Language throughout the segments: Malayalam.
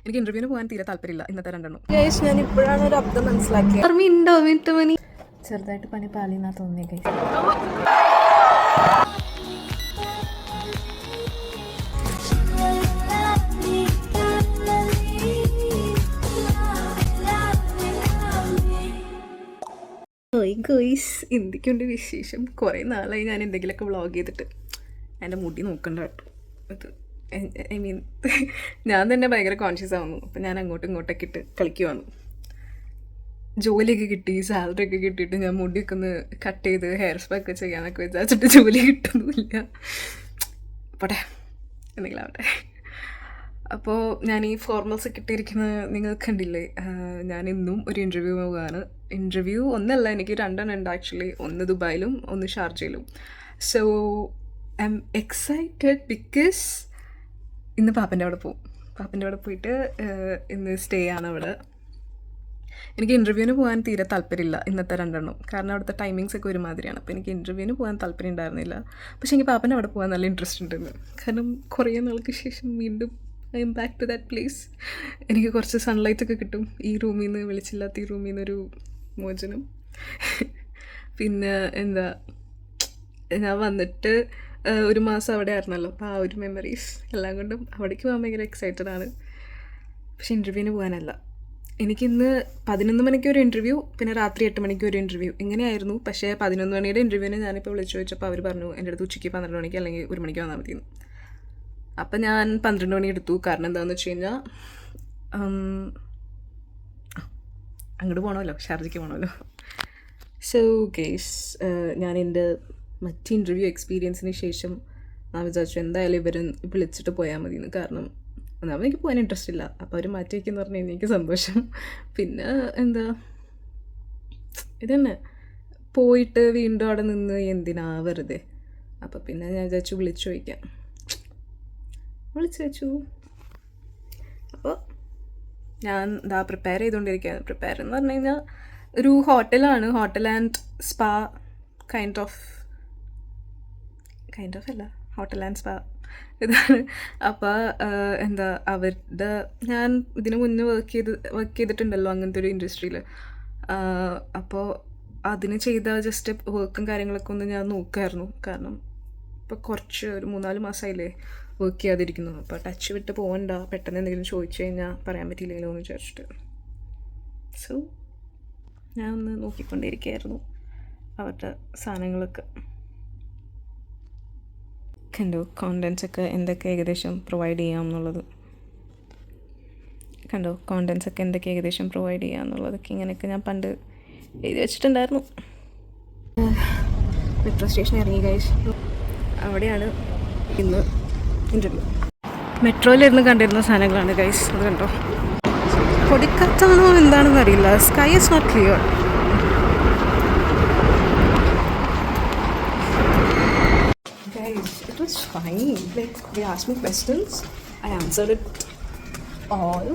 എനിക്ക് ഇൻ്റർവ്യൂവിന് പോകാൻ തീരെ താല്പര്യമില്ല ഇന്നത്തെ രണ്ടെണ്ണം. ഞാൻ ഇപ്പോഴാണ് ഒരു അബ്ദം മനസ്സിലാക്കിയത്. ചെറുതായിട്ട് പനി പാലിന്നാ തോന്നിയ ഗൈസ്. എന്തൊക്കെയുണ്ട് വിശേഷം? കുറേ നാളായി ഞാൻ എന്തെങ്കിലുമൊക്കെ വ്ളോഗ് ചെയ്തിട്ട്. എൻ്റെ മുടി നോക്കണ്ട കേട്ടോ. ഇത് ഐ മീൻ ഞാൻ തന്നെ ഭയങ്കര കോൺഷ്യസ് ആവുന്നു. അപ്പം ഞാൻ അങ്ങോട്ടും ഇങ്ങോട്ടൊക്കെ ഇട്ട് കളിക്കുവാന്നു. ജോലിയൊക്കെ കിട്ടി, സാലറി ഒക്കെ കിട്ടിയിട്ട് ഞാൻ മുടിയൊക്കെ ഒന്ന് കട്ട് ചെയ്ത് ഹെയർ സ്പാ ഒക്കെ ചെയ്യാനൊക്കെ വിചാരിച്ചിട്ട് ജോലി കിട്ടുന്നില്ല. പോട്ടെ, എന്തെങ്കിലും ആവട്ടെ. അപ്പോൾ ഞാൻ ഈ ഫോർമൽസ് കിട്ടിയിരിക്കുന്നത് നിങ്ങൾ കണ്ടില്ലേ. ഞാൻ ഇന്നും ഒരു ഇൻ്റർവ്യൂ പോവുകയാണ്. ഇൻ്റർവ്യൂ ഒന്നല്ല, എനിക്ക് രണ്ടെണ്ണം ഉണ്ട് ആക്ച്വലി. ഒന്ന് ദുബായിലും ഒന്ന് ഷാർജയിലും. So I am excited because ഇന്ന് പാപ്പൻ്റെ അവിടെ പോവും. പാപ്പൻ്റെ അവിടെ പോയിട്ട് ഇന്ന് സ്റ്റേ ആണ് അവിടെ. എനിക്ക് ഇൻ്റർവ്യൂവിന് പോകാൻ തീരെ താല്പര്യമില്ല ഇന്നത്തെ രണ്ടെണ്ണം, കാരണം അവിടുത്തെ ടൈമിങ്സ് ഒക്കെ ഒരുമാതിരിയാണ്. അപ്പോൾ എനിക്ക് ഇൻ്റർവ്യൂവിന് പോകാൻ താല്പര്യം ഉണ്ടായിരുന്നില്ല. പക്ഷേ എനിക്ക് പാപ്പൻ്റെ അവിടെ പോകാൻ നല്ല ഇൻട്രസ്റ്റ് ഉണ്ടെന്ന്. കാരണം കുറേ നാൾക്ക് ശേഷം വീണ്ടും I am back to that place. എനിക്ക് കുറച്ച് സൺലൈറ്റ് ഒക്കെ കിട്ടും. ഈ റൂമിൽ നിന്ന്, വിളിച്ചില്ലാത്ത ഈ റൂമിൽ നിന്നൊരു മോചനം. പിന്നെ എന്താ, ഞാൻ വന്നിട്ട് ഒരു മാസം അവിടെ ആയിരുന്നല്ലോ. അപ്പോൾ ആ ഒരു മെമ്മറീസ് എല്ലാം കൊണ്ടും അവിടേക്ക് പോകാൻ ഭയങ്കര എക്സൈറ്റഡ് ആണ്. പക്ഷേ ഇൻ്റർവ്യൂവിന് പോകാനല്ല. എനിക്കിന്ന് 11 മണിക്ക് ഒരു ഇൻ്റർവ്യൂ, പിന്നെ രാത്രി 8 മണിക്ക് ഒരു ഇൻ്റർവ്യൂ, ഇങ്ങനെയായിരുന്നു. പക്ഷേ 11 മണിയുടെ ഇൻ്റർവ്യൂവിന് ഞാനിപ്പോൾ വിളിച്ചു ചോദിച്ചപ്പോൾ അവർ പറഞ്ഞു എൻ്റെ അടുത്ത് ഉച്ചയ്ക്ക് 12 മണിക്ക് അല്ലെങ്കിൽ 1 മണിക്ക് വന്നാൽ മതിയെന്ന്. അപ്പം ഞാൻ 12 മണി എടുത്തു. കാരണം എന്താണെന്ന് വെച്ച് കഴിഞ്ഞാൽ അങ്ങോട്ട് പോകണമല്ലോ, ഷാർജയ്ക്ക് പോകണമല്ലോ. സോ ഗേസ്, ഞാൻ എൻ്റെ മറ്റ് ഇൻ്റർവ്യൂ എക്സ്പീരിയൻസിന് ശേഷം ഞാൻ വിചാരിച്ചു എന്തായാലും ഇവർ വിളിച്ചിട്ട് പോയാൽ മതിയെന്ന്. കാരണം ഒന്നാമത് എനിക്ക് പോകാൻ ഇൻട്രസ്റ്റ് ഇല്ല. അപ്പോൾ അവർ മാറ്റി വയ്ക്കുമെന്ന് പറഞ്ഞു കഴിഞ്ഞാൽ എനിക്ക് സന്തോഷം. പിന്നെ എന്താ, ഇതന്നെ പോയിട്ട് വീണ്ടും അവിടെ നിന്ന് എന്തിനാ വെറുതെ. അപ്പോൾ പിന്നെ ഞാൻ വിചാരിച്ചു വിളിച്ചു ചോദിക്കാം. വിളിച്ചു വെച്ചു. അപ്പോൾ ഞാൻ ഇതാ പ്രിപ്പയർ ചെയ്തുകൊണ്ടിരിക്കുകയാണ്. പ്രിപ്പയർ എന്ന് പറഞ്ഞു കഴിഞ്ഞാൽ ഒരു ഹോട്ടലാണ്, hotel and spa kind of അല്ല, ഹോട്ടൽ ആൻഡ് സ്പാ ഇതാണ്. അപ്പോൾ എന്താ അവരുടെ, ഞാൻ ഇതിന് മുന്നേ വർക്ക് ചെയ്തിട്ടുണ്ടല്ലോ അങ്ങനത്തെ ഒരു ഇൻഡസ്ട്രിയിൽ. അപ്പോൾ അതിന് ചെയ്ത ജസ്റ്റ് വർക്കും കാര്യങ്ങളൊക്കെ ഒന്ന് ഞാൻ നോക്കുമായിരുന്നു. കാരണം ഇപ്പോൾ കുറച്ച് ഒരു 3-4 മാസമായില്ലേ വർക്ക് ചെയ്യാതിരിക്കുന്നു. അപ്പോൾ ടച്ച് വിട്ട് പോകണ്ട, പെട്ടെന്ന് എന്തെങ്കിലും ചോദിച്ചു കഴിഞ്ഞാൽ പറയാൻ പറ്റിയില്ലെങ്കിലോ എന്ന് വിചാരിച്ചിട്ട്. സോ ഞാൻ ഒന്ന് നോക്കിക്കൊണ്ടിരിക്കുകയായിരുന്നു അവരുടെ സാധനങ്ങളൊക്കെ. കണ്ടോ കോണ്ടൻസൊക്കെ എന്തൊക്കെ ഏകദേശം പ്രൊവൈഡ് ചെയ്യാം എന്നുള്ളത്. കണ്ടോ കോണ്ടൻസൊക്കെ എന്തൊക്കെ ഏകദേശം പ്രൊവൈഡ് ചെയ്യാം എന്നുള്ളതൊക്കെ ഇങ്ങനെയൊക്കെ ഞാൻ പണ്ട് എഴുതി വെച്ചിട്ടുണ്ടായിരുന്നു. മെട്രോ സ്റ്റേഷൻ ഇറങ്ങി ഗൈസ്. അവിടെയാണ് ഇന്ന് ഇൻ്റർവ്യൂ. മെട്രോയിലിരുന്ന് കണ്ടിരുന്ന സാധനങ്ങളാണ് ഗൈസ്. അത് കണ്ടോ, പൊടിക്കത്താണോ എന്താണെന്ന് അറിയില്ല. Sky is not clear. It was fine. Like, they asked me questions, I answered it all,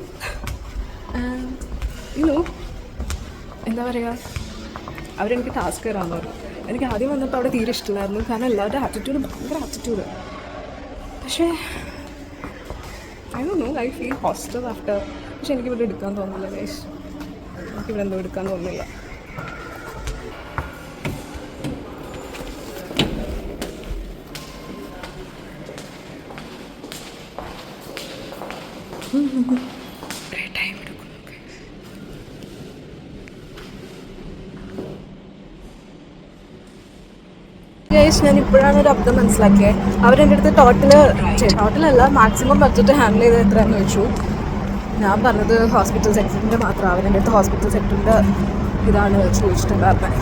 and you know, എന്താ പറയുക, അവരെനിക്ക് ടാസ്ക് തരാമെന്ന് പറഞ്ഞു. എനിക്ക് ആദ്യം വന്നപ്പോൾ അവിടെ തീരെ ഇഷ്ടമില്ലായിരുന്നു. കാരണം എല്ലാവരുടെ ആറ്റിറ്റ്യൂഡ് ഭയങ്കര ആറ്റിറ്റ്യൂഡ്. പക്ഷേ I don't know, I feel hostel after. പക്ഷെ എനിക്കിവിടെ എടുക്കാൻ തോന്നുന്നില്ല ഗൈസ്. എനിക്കിവിടെ എന്തോ എടുക്കാൻ തോന്നുന്നില്ല. ടൈം എടുക്കുന്നു ഗൈസ്, ഞാൻ ഇപ്പോഴാണ് ഒരു അബ്ദം മനസ്സിലാക്കിയത്. അവരെൻ്റെ അടുത്ത് ടോട്ടലല്ല മാക്സിമം ബഡ്ജറ്റ് ഹാൻഡിൽ ചെയ്ത് എത്രയെന്ന് ചോദിച്ചു. ഞാൻ പറഞ്ഞത് ഹോസ്പിറ്റൽ സെക്ടറിൻ്റെ മാത്രം. അവരെൻ്റെ അടുത്ത് ഹോസ്പിറ്റൽ സെക്ടറിൻ്റെ ഇതാണ് ചോദിച്ചിട്ടുണ്ടായിരുന്നത്.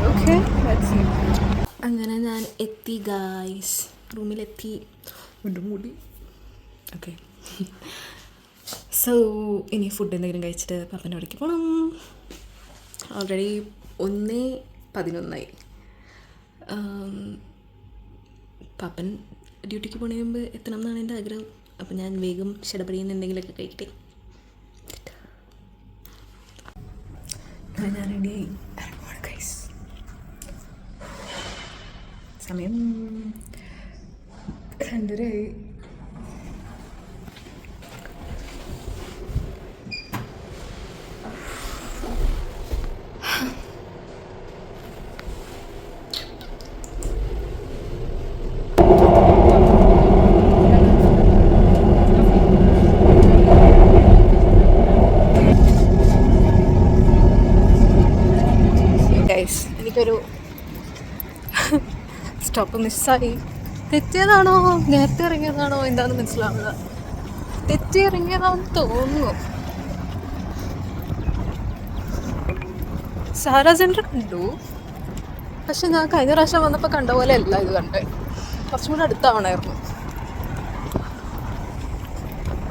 ഓക്കെ, അങ്ങനെ ഞാൻ എത്തി ഗൈസ്, റൂമിലെത്തി. മുടി ഓക്കെ. സോ ഇനി ഫുഡ് എന്തെങ്കിലും കഴിച്ചിട്ട് പാപ്പൻ്റെ അവിടേക്ക് പോകണം. ഓൾറെഡി 1:11 പാപ്പൻ ഡ്യൂട്ടിക്ക് പോണതിന് മുമ്പ് എത്തണം എന്നാണ് എൻ്റെ ആഗ്രഹം. അപ്പം ഞാൻ വേഗം ഷടപടിയിൽ എന്തെങ്കിലുമൊക്കെ കഴിക്കട്ടെ. ഞാൻ റെഡിയായി ഗൈസ്. സമയം 2:30. സ്റ്റോപ്പ് മിസ്സായി. തെറ്റിയതാണോ നേരത്തെ ഇറങ്ങിയതാണോ എന്താണെന്ന് മനസ്സിലാവുക. തെറ്റി ഇറങ്ങിയതാണെന്ന് തോന്നുന്നു. സാരാ സെൻറ്റർ കണ്ടു, പക്ഷെ ഞാൻ കഴിഞ്ഞ പ്രാവശ്യം വന്നപ്പോൾ കണ്ട പോലെ അല്ല ഇത് കണ്ടേ. കുറച്ചും കൂടെ അടുത്താവണമായിരുന്നു.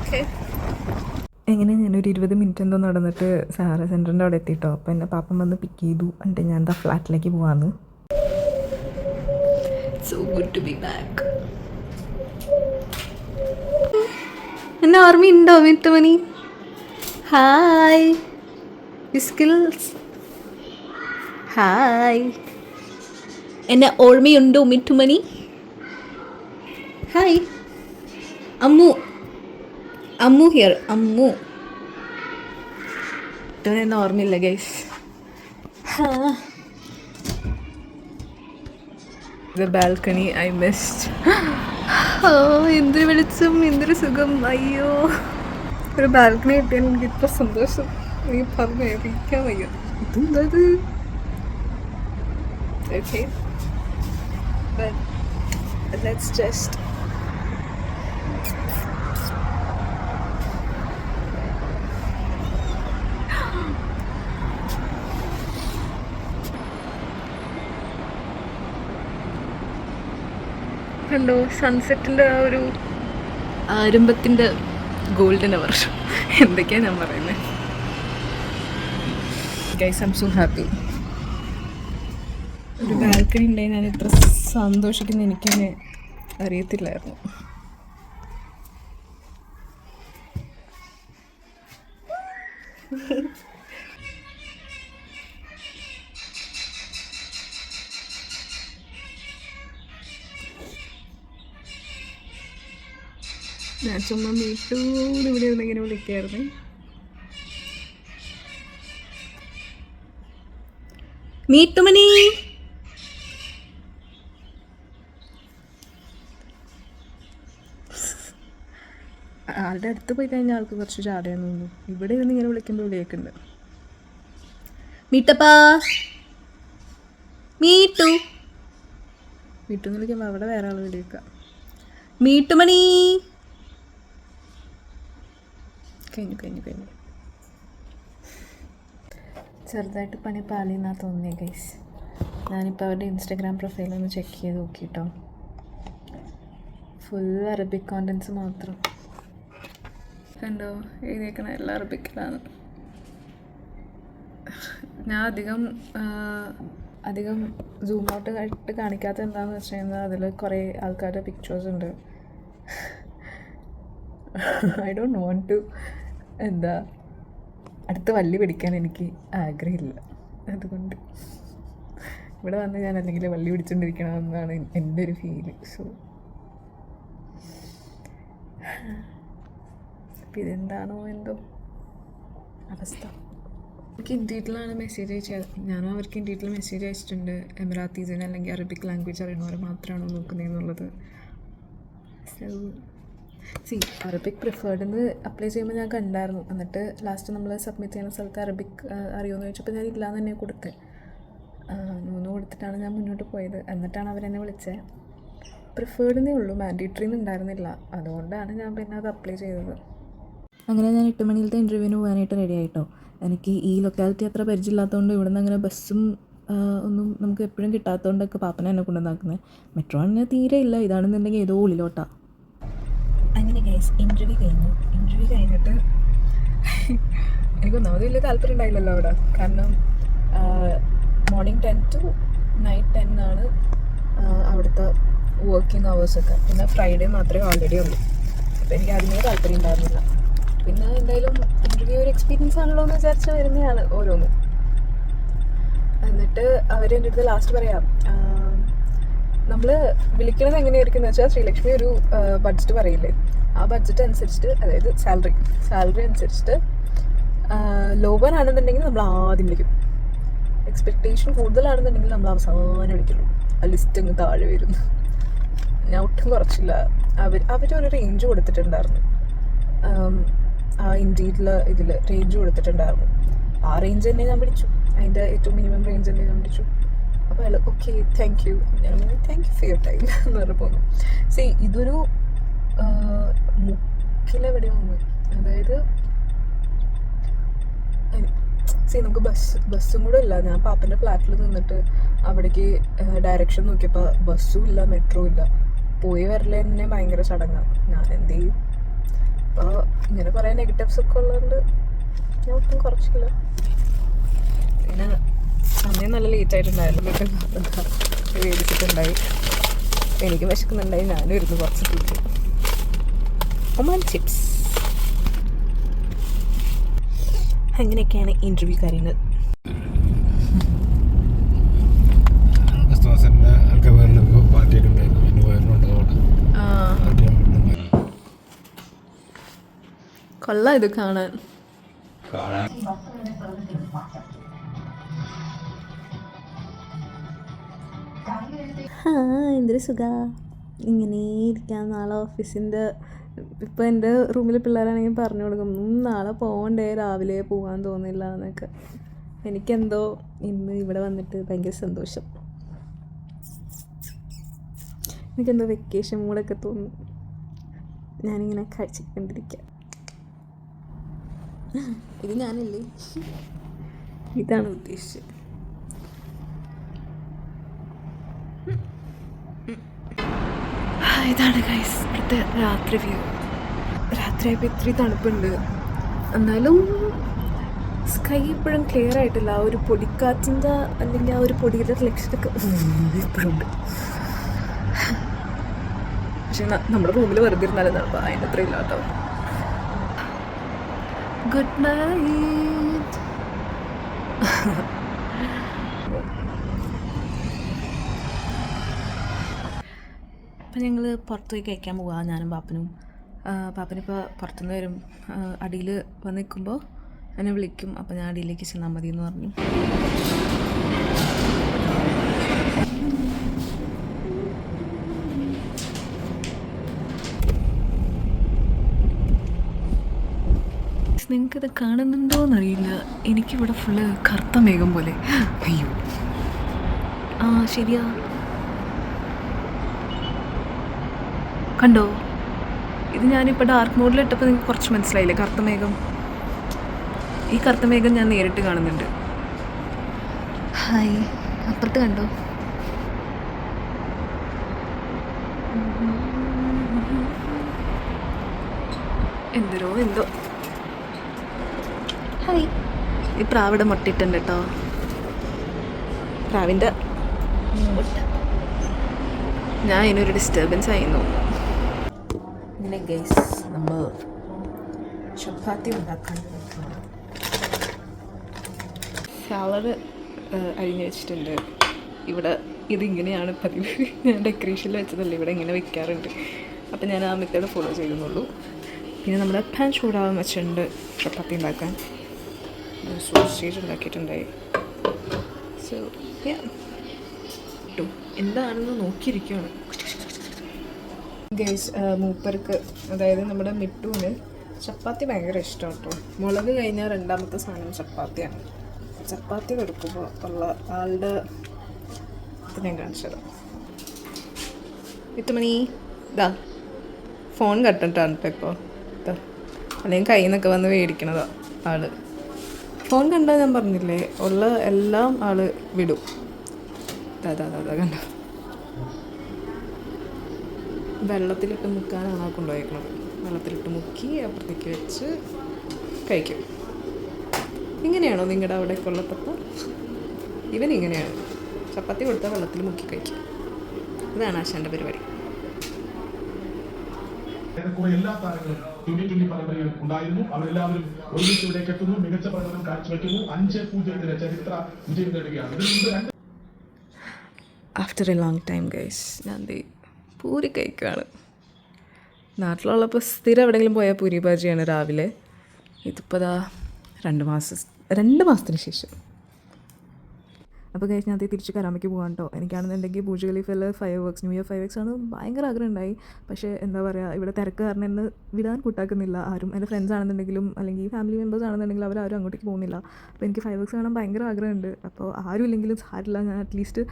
ഓക്കെ, എങ്ങനെ ഞാനൊരു 20 മിനിറ്റ് എന്തോ നടന്നിട്ട് സാറാ സെൻറ്ററിൻ്റെ അവിടെ എത്തിയിട്ടോ. അപ്പോൾ എന്നെ പാപ്പൻ വന്ന് പിക്ക് ചെയ്തു. എന്നിട്ട് ഞാൻ എന്താ ഫ്ലാറ്റിലേക്ക് പോവാന്ന്. So good to be back. എന്നെ ഓർമ്മയുണ്ടോ മിട്ടുമണി? Hi skills. ഹായ്, എന്നെ ഓർമ്മയുണ്ടോ മിട്ടുമണി? ഹായ് അമ്മു. അമ്മു ഹിയർ. അമ്മു എന്നെ ഓർമ്മയില്ല guys. The balcony I missed. ഓ എന്തൊരു വെളിച്ചം, എന്തൊരു സുഖം. അയ്യോ, ഒരു ബാൽക്കണി കിട്ടിയാൽ എനിക്ക് ഇത്ര സന്തോഷം എനിക്ക് പറഞ്ഞ് അറിയിക്കാൻ വയ്യ. ഇതെന്തത്? okay, but let's just കണ്ടോ സൺസെറ്റിൻ്റെ ആ ഒരു ആരംഭത്തിൻ്റെ ഗോൾഡൻ അവർ. എന്തൊക്കെയാണ് ഞാൻ പറയുന്നത്. Guys I am so happy. ഒരു ബാൽക്കണി ഉണ്ടായി ഞാൻ ഇത്ര സന്തോഷിക്കുന്ന എനിക്കെന്നെ അറിയത്തില്ലായിരുന്നു. ഞാൻ ചുമ്മാ മീറ്റൂടെ ഇവിടെ ഇരുന്ന് ഇങ്ങനെ വിളിക്കായിരുന്നു. മീട്ടുമണി. ആളുടെ അടുത്ത് പോയി കഴിഞ്ഞാൽ ആൾക്ക് കുറച്ച് ചാടയാന്ന് തോന്നുന്നു. ഇവിടെ ഇരുന്ന് ഇങ്ങനെ വിളിക്കുമ്പോൾ വിളിയേക്കുന്നുണ്ട്. മീട്ടപ്പാ. മീട്ടു. വീട്ടിൽ വിളിക്കുമ്പോൾ അവിടെ വേറെ ആൾ വിളിക്കുക. മീട്ടുമണി. കഴിഞ്ഞു ചെറുതായിട്ട് പണി പാലിന്നാ തോന്നിയ ഗൈസ്. ഞാനിപ്പോൾ അവരുടെ ഇൻസ്റ്റാഗ്രാം പ്രൊഫൈലൊന്ന് ചെക്ക് ചെയ്ത് നോക്കിട്ടോ. ഫുൾ അറബിക് കോണ്ടൻസ് മാത്രം. കണ്ടോ എഴുതിയേക്കണ എല്ലാം അറബിക്കിലാണ്. ഞാൻ അധികം സൂം ഔട്ട് ആയിട്ട് കാണിക്കാത്ത എന്താണെന്ന് വെച്ച് കഴിഞ്ഞാൽ അതിൽ കുറേ ആൾക്കാരുടെ പിക്ചേഴ്സ് ഉണ്ട്. ഐ ഡോണ്ട് വോണ്ട് ടു അടുത്ത് വള്ളി പിടിക്കാൻ എനിക്ക് ആഗ്രഹമില്ല. അതുകൊണ്ട് ഇവിടെ വന്ന് ഞാൻ അല്ലെങ്കിൽ വള്ളി പിടിച്ചുകൊണ്ടിരിക്കണമെന്നാണ് എൻ്റെ ഒരു ഫീല്. സോ അപ്പം ഇതെന്താണോ എന്തോ അവസ്ഥ. എനിക്ക് ഇൻഡീറ്റിലാണ് മെസ്സേജ് അയച്ചത്. ഞാനും അവർക്ക് ഇൻഡീറ്റിൽ മെസ്സേജ് അയച്ചിട്ടുണ്ട്. എമിറാത്തീസിന് അല്ലെങ്കിൽ അറബിക് ലാംഗ്വേജ് അറിയണവരെ മാത്രമാണോ നോക്കുന്നതെന്നുള്ളത്. സോ അറബിക്ക് പ്രിഫേർഡെന്ന് അപ്ലൈ ചെയ്യുമ്പോൾ ഞാൻ കണ്ടായിരുന്നു. എന്നിട്ട് ലാസ്റ്റ് നമ്മൾ സബ്മിറ്റ് ചെയ്യുന്ന സ്ഥലത്ത് അറബിക് അറിയുമെന്ന് ചോദിച്ചപ്പോൾ ഞാൻ ഇല്ലാന്ന് തന്നെ കൊടുത്ത്. 3 കൊടുത്തിട്ടാണ് ഞാൻ മുന്നോട്ട് പോയത്. എന്നിട്ടാണ് അവരെന്നെ വിളിച്ചത്. പ്രിഫേർഡെന്നേ ഉള്ളൂ, മാൻഡേറ്ററിന്ന് ഉണ്ടായിരുന്നില്ല. അതുകൊണ്ടാണ് ഞാൻ പിന്നെ അത് അപ്ലൈ ചെയ്തത്. അങ്ങനെ ഞാൻ 8 മണിയിലത്തെ ഇൻ്റർവ്യൂവിന് പോകാനായിട്ട് റെഡി ആയിട്ടോ. എനിക്ക് ഈ ലൊക്കാലിറ്റി അത്ര പരിചയമില്ലാത്തതുകൊണ്ട് ഇവിടെ നിന്ന് അങ്ങനെ ബസ്സും ഒന്നും നമുക്ക് എപ്പോഴും കിട്ടാത്തതുകൊണ്ടൊക്കെ പാപ്പനെ എന്നെ കൊണ്ടുവന്നാക്കുന്നത്. മെട്രോ ആണെങ്കിൽ തീരെ ഇല്ല. ഇതാണെന്നുണ്ടെങ്കിൽ ഏതോ ഉള്ളിലോട്ടാണ്. അങ്ങനെ ഗൈസ് ഇൻ്റർവ്യൂ കഴിഞ്ഞിട്ട് എനിക്കൊന്നാമത് വലിയ താല്പര്യം ഉണ്ടായില്ലല്ലോ അവിടെ. കാരണം മോർണിംഗ് 10 to നൈറ്റ് 10 ആണ് അവിടുത്തെ വർക്കിംഗ് അവേഴ്സൊക്കെ. പിന്നെ ഫ്രൈഡേ മാത്രമേ ഓൾറെഡി ഉള്ളൂ. അപ്പോൾ എനിക്ക് അതിനേ താല്പര്യം ഉണ്ടായിരുന്നില്ല. പിന്നെ എന്തായാലും ഇൻ്റർവ്യൂ ഒരു എക്സ്പീരിയൻസ് ആണല്ലോ എന്ന് വിചാരിച്ച് വരുന്നതാണ് ഓരോന്നും. എന്നിട്ട് അവരെൻ്റെ അടുത്ത് ലാസ്റ്റ് പറയാം, നമ്മൾ വിളിക്കുന്നത് എങ്ങനെയായിരിക്കും എന്ന് വെച്ചാൽ ശ്രീലക്ഷ്മി ഒരു ബഡ്ജറ്റ് പറയില്ലേ, ആ ബഡ്ജറ്റ് അനുസരിച്ചിട്ട്, അതായത് സാലറി അനുസരിച്ചിട്ട് ലോവർ ആണെന്നുണ്ടെങ്കിൽ നമ്മൾ ആദ്യം വിളിക്കും. എക്സ്പെക്റ്റേഷൻ കൂടുതലാണെന്നുണ്ടെങ്കിൽ നമ്മൾ അവസാനം വിളിക്കുള്ളൂ. ആ ലിസ്റ്റ് അങ്ങ് താഴെ വരുന്നു. ഞാൻ ഒട്ടും കുറച്ചില്ല. അവരൊരു റേഞ്ച് കൊടുത്തിട്ടുണ്ടായിരുന്നു. ആ ഇൻഡീഡിൽ ഇതിൽ റേഞ്ച് കൊടുത്തിട്ടുണ്ടായിരുന്നു. ആ റേഞ്ച് തന്നെ ഞാൻ പിടിച്ചു. അതിൻ്റെ ഏറ്റവും മിനിമം റേഞ്ച് തന്നെ ഞാൻ പിടിച്ചു. അപ്പോൾ അയാൾ ഓക്കെ താങ്ക് യു, ഞാൻ thank you for your time എന്ന് പറഞ്ഞ് പോന്നു. സി ഇതൊരു മുക്കിലെവിടെയാണ്, അതായത് നമുക്ക് ബസ്സും കൂടെ ഇല്ല. ഞാൻ പാപ്പൻ്റെ ഫ്ലാറ്റിൽ നിന്നിട്ട് അവിടേക്ക് ഡയറക്ഷൻ നോക്കിയപ്പോൾ ബസ്സും ഇല്ല, മെട്രോ ഇല്ല. പോയി വരല് തന്നെ ഭയങ്കര ചടങ്ങാണ്. ഞാൻ എന്ത് ചെയ്യും? അപ്പോൾ ഇങ്ങനെ കുറേ നെഗറ്റീവ്സ് ഒക്കെ ഉള്ളതുകൊണ്ട് ഞാൻ ഒട്ടും കുറച്ചില്ല. പിന്നെ സമയം നല്ല ലേറ്റ് ആയിട്ടുണ്ടായിരുന്നു, മേടിച്ചിട്ടുണ്ടായി. എനിക്ക് വിശക്കുന്നുണ്ടായി, ഞാനും ഇരുന്ന് കുറച്ച് തിന്നു. Oman chips. അങ്ങനെയൊക്കെയാണ് ഇൻ്റർവ്യൂ കാര്യങ്ങൾ. കൊള്ളാം ഇത് കാണാൻ. എന്തൊരു സുഖ ഇങ്ങനെ ഇരിക്കാൻ. നാളെ ഓഫീസിൻ്റെ ഇപ്പം എൻ്റെ റൂമിൽ പിള്ളേരാണെങ്കിൽ പറഞ്ഞു കൊടുക്കും, നാളെ പോകണ്ടേ, രാവിലെ പോകാൻ തോന്നില്ല എന്നൊക്കെ. എനിക്കെന്തോ ഇന്ന് ഇവിടെ വന്നിട്ട് ഭയങ്കര സന്തോഷം. എനിക്കെന്തോ വെക്കേഷൻ മൂടൊക്കെ തോന്നും. ഞാനിങ്ങനെ കഴിച്ചിട്ടുണ്ടിരിക്കാം. ഇത് ഞാനല്ലേ, ഇതാണ് ഉദ്ദേശിച്ചത്. ഇതാണ് ഗൈസ് ഇവിടുത്തെ രാത്രി വ്യൂ. രാത്രിയായപ്പോൾ ഇത്തിരി തണുപ്പുണ്ട്, എന്നാലും സ്കൈ ഇപ്പോഴും ക്ലിയർ ആയിട്ടില്ല. ആ ഒരു പൊടിക്കാറ്റിൻ്റെ അല്ലെങ്കിൽ ആ ഒരു പൊടിയുടെ റിഫ്ലക്ഷനൊക്കെ ഇപ്പോഴും ഉണ്ട്. പക്ഷെ നമ്മുടെ റൂമിൽ വെറുതെ ഇരുന്നാലും നടക്കുക, അതിൻ്റെ അത്ര ഇല്ല കേട്ടോ. Good night. അപ്പം ഞങ്ങൾ പുറത്ത് പോയി കഴിക്കാൻ പോവുക, ഞാനും പാപ്പനും. പാപ്പനിപ്പോൾ പുറത്തുനിന്ന് വരും, അടിയിൽ വന്ന് നിൽക്കുമ്പോൾ എന്നെ വിളിക്കും. അപ്പം ഞാൻ അടിയിലേക്ക് ചെന്നാൽ മതി എന്ന് പറഞ്ഞു. നിങ്ങൾക്കിത് കാണുന്നുണ്ടോയെന്നറിയില്ല, എനിക്കിവിടെ ഫുള്ള് കറുത്ത മേഘം പോലെ. അയ്യോ ആ ശരിയാ, കണ്ടോ? ഇത് ഞാനിപ്പോൾ ഡാർക്ക് മോഡിലിട്ടപ്പോൾ നിങ്ങൾക്ക് കുറച്ച് മനസ്സിലായില്ലേ കറുത്ത മേഘം? ഈ കറുത്ത മേഘം ഞാൻ നേരിട്ട് കാണുന്നുണ്ട്. ഹായ്, അപ്പുറത്ത് കണ്ടോ? എന്തോ ഹായ്. ഈ പ്രാവിടെ മുട്ടിട്ടുണ്ട് കേട്ടോ, പ്രാവിൻ്റെ മുട്ട. ഞാൻ ഇതിനൊരു ഡിസ്റ്റർബൻസ് ആയിരുന്നു. ഇങ്ങനെ ഗൈസ് നമ്മൾ ചപ്പാത്തി ഉണ്ടാക്കാൻ സാലഡ് അരിഞ്ഞ് വെച്ചിട്ടുണ്ട്. ഇവിടെ ഇതിങ്ങനെയാണ് പതിവ്, ഞാൻ ഡെക്കറേഷനിൽ വെച്ചതല്ലേ, ഇവിടെ ഇങ്ങനെ വെക്കാറുണ്ട്. അപ്പം ഞാൻ ആ മെത്തേഡ് ഫോളോ ചെയ്യുന്നുള്ളൂ. പിന്നെ നമ്മുടെ പാൻ ചൂടാവാൻ വെച്ചിട്ടുണ്ട് ചപ്പാത്തി ഉണ്ടാക്കാൻ. സോസേജ് ഉണ്ടാക്കിയിട്ടുണ്ടായി. സോ എന്താണെന്ന് നോക്കിയിരിക്കുകയാണ് ഗൈസ്. മൂപ്പർക്ക്, അതായത് നമ്മുടെ മിട്ടുവിന് ചപ്പാത്തി ഭയങ്കര ഇഷ്ടമാണ് കേട്ടോ. മുളക് കഴിഞ്ഞാൽ രണ്ടാമത്തെ സാധനം ചപ്പാത്തിയാണ്. ചപ്പാത്തി കൊടുക്കുമ്പോൾ ഉള്ള ആളുടെ ഇത് ഞാൻ കാണിച്ചത്. ഇത്തുമണി ഇതാ ഫോൺ കട്ടിട്ടാണ് കേട്ടോ ഇപ്പോൾ. ഇതാ അല്ലെങ്കിൽ കയ്യിൽ നിന്നൊക്കെ വന്ന് മേടിക്കണതാ ആള്. ഫോൺ കണ്ടാൽ ഞാൻ പറഞ്ഞില്ലേ, ഉള്ള എല്ലാം ആള് വിടും. അതാ കണ്ടോ, വെള്ളത്തിലിട്ട് മുക്കാനാണ് ആ കൊണ്ടുപോയിരിക്കുന്നത്. വെള്ളത്തിലിട്ട് മുക്കി അപ്പുറത്തേക്ക് വെച്ച് കഴിക്കും. ഇങ്ങനെയാണോ നിങ്ങളുടെ അവിടെ കൊള്ളത്തപ്പ? ഇവനിങ്ങനെയാണ്, ചപ്പാത്തി കൊടുത്താൽ വെള്ളത്തിൽ മുക്കി കഴിക്കും. ഇതാണ് ആശാൻ്റെ പരിപാടി. എല്ലാ താരങ്ങളും 2020 പരമ്പരയിൽ ഉണ്ടായിരുന്നു. അവരെല്ലാവരും ഒരുമിച്ച് ഇവിടേക്ക് എത്തുന്നു, മികച്ച പ്രകടനം കാഴ്ചവെക്കുന്നു. 5-0 ചരിത്ര വിജയം നേടുകയാണ്. After A long time guys ഞാൻ പൂരി കഴിക്കുകയാണ്. നാട്ടിലുള്ളപ്പോൾ സ്ഥിരം എവിടെയെങ്കിലും പോയാൽ പൂരി ഭാജിയാണ് രാവിലെ. ഇതിപ്പോൾ ദാ 2 മാസത്തിന് ശേഷം. അപ്പോൾ കഴിച്ച് ഞാൻ തിരിച്ച് കരാമയ്ക്ക് പോകാൻ കേട്ടോ. എനിക്കാണെന്നുണ്ടെങ്കിൽ ബുർജ് ഖലീഫയിൽ fireworks, new year fireworks ആണ് ഭയങ്കര ആഗ്രഹം ഉണ്ടായി. പക്ഷേ എന്താ പറയുക, ഇവിടെ തിരക്ക് കാരണം എന്നെ വിടാൻ കൂട്ടാക്കുന്നില്ല ആരും. എൻ്റെ ഫ്രണ്ട്സ് ആണെന്നുണ്ടെങ്കിലും അല്ലെങ്കിൽ ഫാമിലി മെമ്പേഴ്സ് ആണെന്നുണ്ടെങ്കിലും അവരാരും അങ്ങോട്ടേക്ക് പോകുന്നില്ല. അപ്പോൾ എനിക്ക് ഫയർ വർക്ക്സ് കാണാൻ ഭയങ്കര ആഗ്രഹമുണ്ട്. അപ്പോൾ ആരും ഇല്ലെങ്കിലും സാരില്ല, ഞാൻ അറ്റ്ലീസ്റ്റ്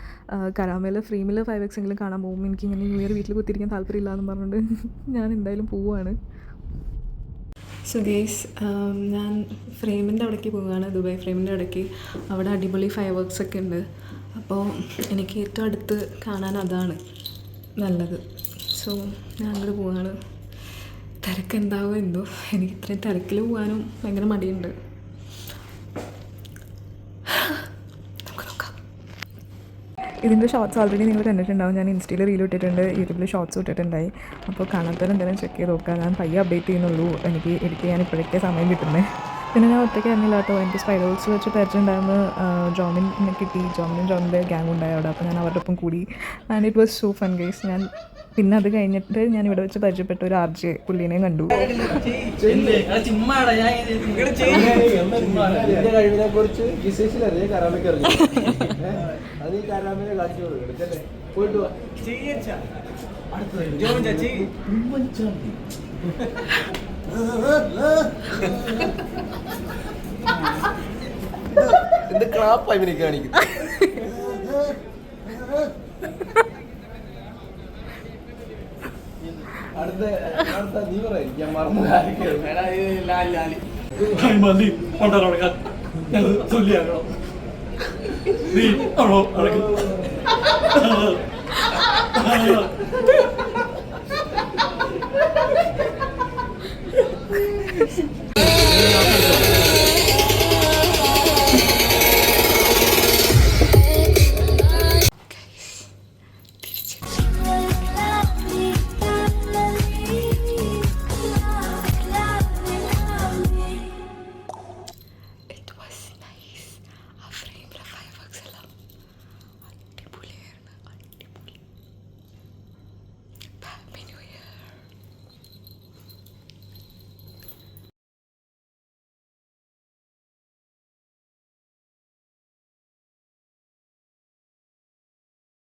കരാമയിൽ ഫ്രീമിൽ ഫയർ വർക്ക്സ് എങ്കിലും കാണാൻ പോകും. എനിക്കിങ്ങനെ ന്യൂ ഇയർ വീട്ടിൽ കുത്തിരിക്കാൻ താല്പര്യമില്ല എന്ന് പറഞ്ഞുകൊണ്ട് ഞാൻ എന്തായാലും പോവുകയാണ്. സോ ഗേസ്, ഞാൻ ഫ്രെയിമിൻ്റെ അവിടേക്ക് പോവുകയാണ്, ദുബായ് ഫ്രെയിമിൻ്റെ അവിടേക്ക്. അവിടെ അടിപൊളി ഫയർ വർക്ക്സ് ഒക്കെ ഉണ്ട്. അപ്പോൾ എനിക്ക് ഏറ്റവും അടുത്ത് കാണാൻ അതാണ് നല്ലത്. സോ ഞാൻ അങ്ങോട്ട് പോവുകയാണ്. തിരക്കുണ്ടാവും എന്തോ, എനിക്ക് ഇത്രയും തിരക്കിൽ പോകാനും ഭയങ്കര മടിയുണ്ട്. ഇതിൻ്റെ ഷോർട്സ് ഓൾറെഡി നിങ്ങൾ കണ്ടിട്ടുണ്ടാവും. ഞാൻ ഇൻസ്റ്റയിൽ റീൽ ഇട്ടിട്ടുണ്ട്, യൂട്യൂബിൽ ഷോർട്സ് ഇട്ടിട്ടുണ്ടായി. അപ്പോൾ കാണാത്തവരെന്തെങ്കിലും ചെക്ക് ചെയ്ത് നോക്കുക. ഞാൻ പയ്യെ അപ്ഡേറ്റ് ചെയ്യുന്നുള്ളൂ, എനിക്ക് എഡിറ്റ് ചെയ്യാൻ ഇപ്പോഴൊക്കെ സമയം കിട്ടുന്നത്. പിന്നെ ഞാൻ ഒറ്റയ്ക്ക് അറിഞ്ഞില്ല കേട്ടോ. എനിക്ക് സ്പൈഡേഴ്സ് വെച്ച് പരിചയമുണ്ടായിരുന്നു. ജോമിനെ കിട്ടി, ജോമിൻ്റെ ഗ്യാങ് ഉണ്ടായി അവിടെ. അപ്പോൾ ഞാൻ അവരുടെ ഒപ്പം കൂടി. And it was so fun guys. ഞാൻ പിന്നെ അത് കഴിഞ്ഞിട്ട് ഞാൻ ഇവിടെ വെച്ച് പരിചയപ്പെട്ട ഒരു RJ പുള്ളീനെയും കണ്ടു. കഴിവിനെ കുറിച്ച് വിശേഷിച്ചറിയ കരാമയ്ക്ക് അറിഞ്ഞു. അത് ഈ കരാമിനെ കാണിച്ചു കൊടുക്കല്ലേ. പോയിട്ട് എന്ത് ക്ലാപ്പായി ഇവനെ കാണിക്കും. അടുത്ത നീ പറയാം, ഞാൻ മറന്നു നീ